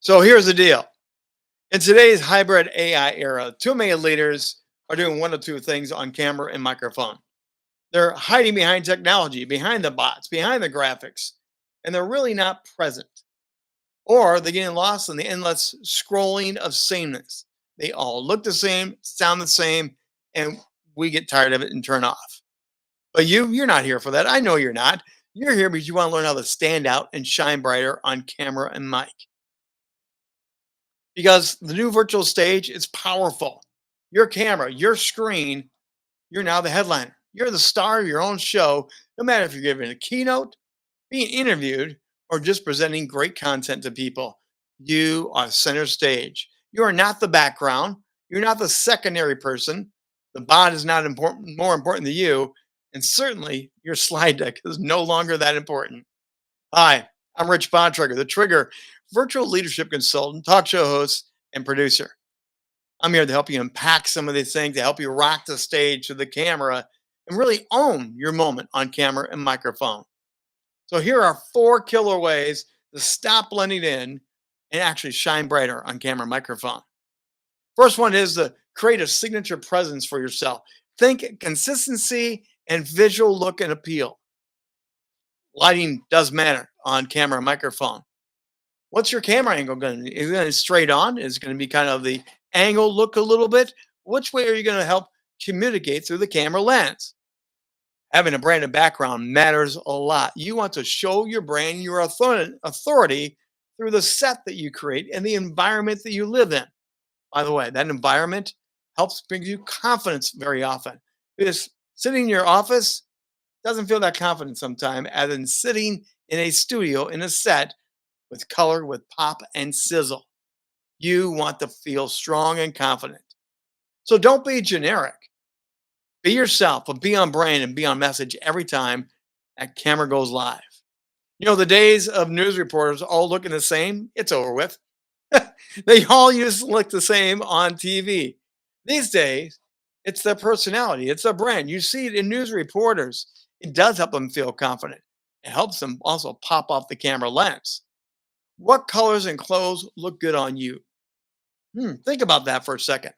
So here's the deal. In today's hybrid AI era, too many leaders are doing one of two things on camera and microphone. They're hiding behind technology, behind the bots, behind the graphics, and they're really not present. Or they're getting lost in the endless scrolling of sameness. They all look the same, sound the same, and we get tired of it and turn off. But you're not here for that. I know you're not. You're here because you want to learn how to stand out and shine brighter on camera and mic. Because the new virtual stage is powerful. Your camera, your screen, you're now the headliner. You're the star of your own show, no matter if you're giving a keynote, being interviewed, or just presenting great content to people. You are center stage. You are not the background. You're not the secondary person. The bot is not important, more important than you. And certainly your slide deck is no longer that important. Hi, I'm Rich Bontrager, the Trigger virtual leadership consultant, talk show host, and producer. I'm here to help you unpack some of these things, to help you rock the stage to the camera and really own your moment on camera and microphone. So, here are four killer ways to stop blending in and actually shine brighter on camera and microphone. First one is to create a signature presence for yourself. Think consistency and visual look and appeal. Lighting does matter on camera and microphone. What's your camera angle going to be? Is it going to be straight on? Is it going to be kind of the angle look a little bit? Which way are you going to help communicate through the camera lens? Having a branded background matters a lot. You want to show your brand, your authority through the set that you create and the environment that you live in. By the way, that environment helps bring you confidence very often. Because sitting in your office doesn't feel that confident sometimes, as in sitting in a studio in a set with color, with pop and sizzle. You want to feel strong and confident. So don't be generic. Be yourself, but be on brand and be on message every time that camera goes live. You know, the days of news reporters all looking the same, it's over with. They all used to look the same on TV. These days, it's their personality, it's their brand. You see it in news reporters. It does help them feel confident. It helps them also pop off the camera lens. What colors and clothes look good on you? Think about that for a second.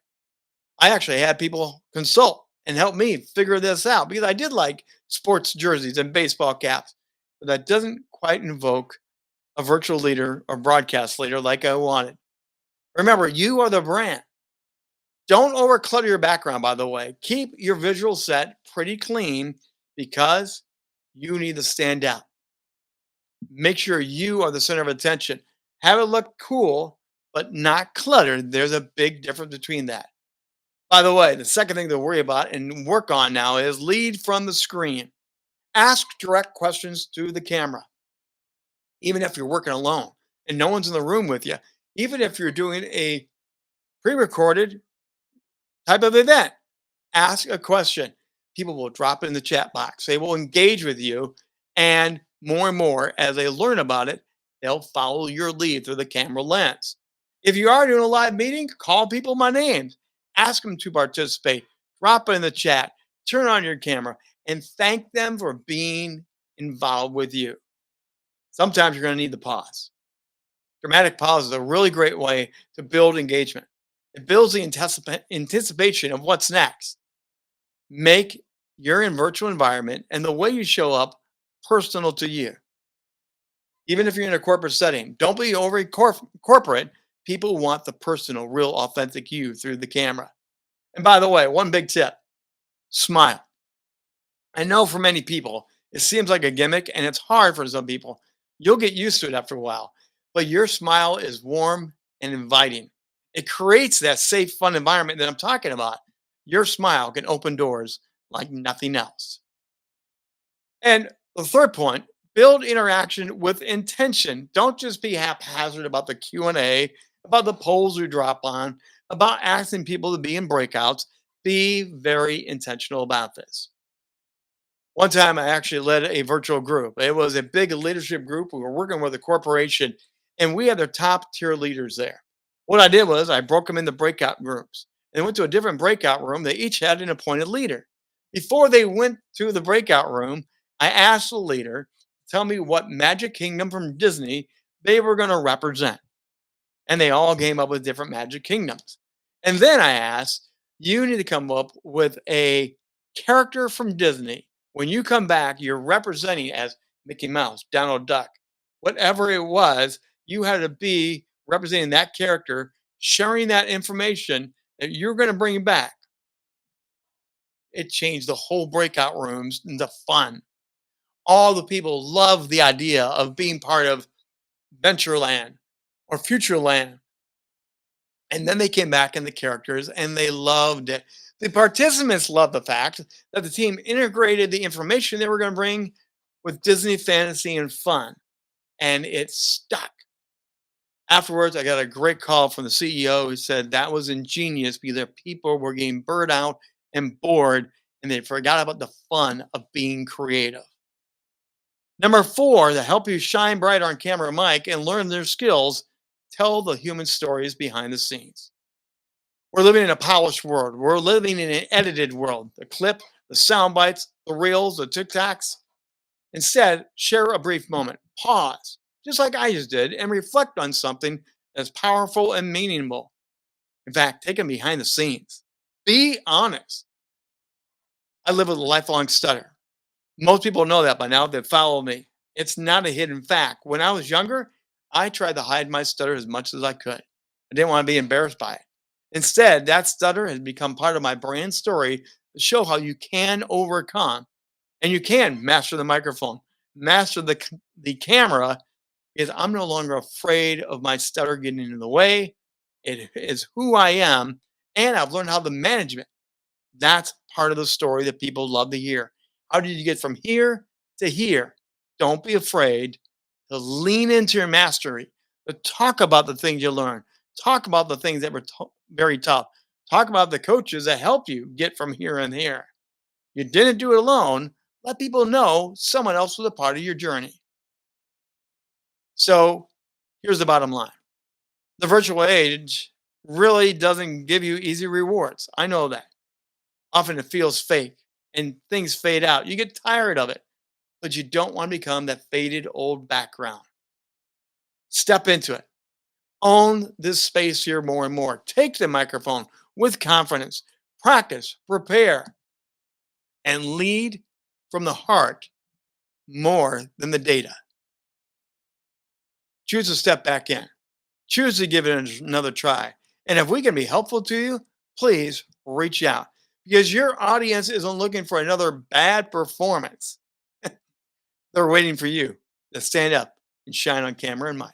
I actually had people consult and help me figure this out because I did like sports jerseys and baseball caps, but that doesn't quite invoke a virtual leader or broadcast leader like I wanted. Remember, you are the brand. Don't overclutter your background, by the way. Keep your visual set pretty clean because you need to stand out. Make sure you are the center of attention. Have it look cool, but not cluttered. There's a big difference between that. By the way, the second thing to worry about and work on now is lead from the screen. Ask direct questions to the camera, even if you're working alone and no one's in the room with you. Even if you're doing a pre recorded type of event, ask a question. People will drop it in the chat box. They will engage with you. And more, as they learn about it, they'll follow your lead through the camera lens. If you are doing a live meeting, call people by names, ask them to participate, drop it in the chat, turn on your camera, and thank them for being involved with you. Sometimes you're going to need the pause. Dramatic pause is a really great way to build engagement. It builds the anticipation of what's next. Make your virtual environment and the way you show up personal to you. Even if you're in a corporate setting, don't be overly corporate. People want the personal, real, authentic you through the camera. And by the way, one big tip: smile. I know for many people, it seems like a gimmick and it's hard for some people. You'll get used to it after a while, but your smile is warm and inviting. It creates that safe, fun environment that I'm talking about. Your smile can open doors like nothing else. And the third point, build interaction with intention. Don't just be haphazard about the Q&A, about the polls you drop on, about asking people to be in breakouts. Be very intentional about this. One time I actually led a virtual group. It was a big leadership group. We were working with a corporation and we had their top tier leaders there. What I did was I broke them into breakout groups and went to a different breakout room. They each had an appointed leader. Before they went to the breakout room, I asked the leader to tell me what Magic Kingdom from Disney they were going to represent. And they all came up with different magic kingdoms. And then I asked, you need to come up with a character from Disney. When you come back, you're representing as Mickey Mouse, Donald Duck, whatever it was, you had to be representing that character, sharing that information that you're going to bring back. It changed the whole breakout rooms into fun. All the people loved the idea of being part of Ventureland or Futureland. And then they came back in the characters and they loved it. The participants loved the fact that the team integrated the information they were going to bring with Disney fantasy and fun. And it stuck. Afterwards, I got a great call from the CEO who said that was ingenious because their people were getting burnt out and bored and they forgot about the fun of being creative. Number four, to help you shine bright on camera and mic and learn their skills, tell the human stories behind the scenes. We're living in a polished world. We're living in an edited world. The clip, the sound bites, the reels, the TikToks. Instead, share a brief moment. Pause, just like I just did, and reflect on something that's powerful and meaningful. In fact, take them behind the scenes. Be honest. I live with a lifelong stutter. Most people know that by now that follow me. It's not a hidden fact. When I was younger, I tried to hide my stutter as much as I could. I didn't want to be embarrassed by it. Instead, that stutter has become part of my brand story to show how you can overcome and you can master the microphone, master the camera, because I'm no longer afraid of my stutter getting in the way. It is who I am, and I've learned how to manage it. That's part of the story that people love to hear. How did you get from here to here? Don't be afraid to lean into your mastery, to talk about the things you learn, talk about the things that were very tough, talk about the coaches that help you get from here and here. You didn't do it alone. Let people know someone else was a part of your journey. So here's the bottom line. The virtual age really doesn't give you easy rewards. I know that. Often it feels fake and things fade out. You get tired of it, but you don't want to become that faded old background. Step into it. Own this space here more and more. Take the microphone with confidence. Practice, prepare, and lead from the heart more than the data. Choose to step back in. Choose to give it another try. And if we can be helpful to you, please reach out because your audience isn't looking for another bad performance. They're waiting for you to stand up and shine on camera and mic.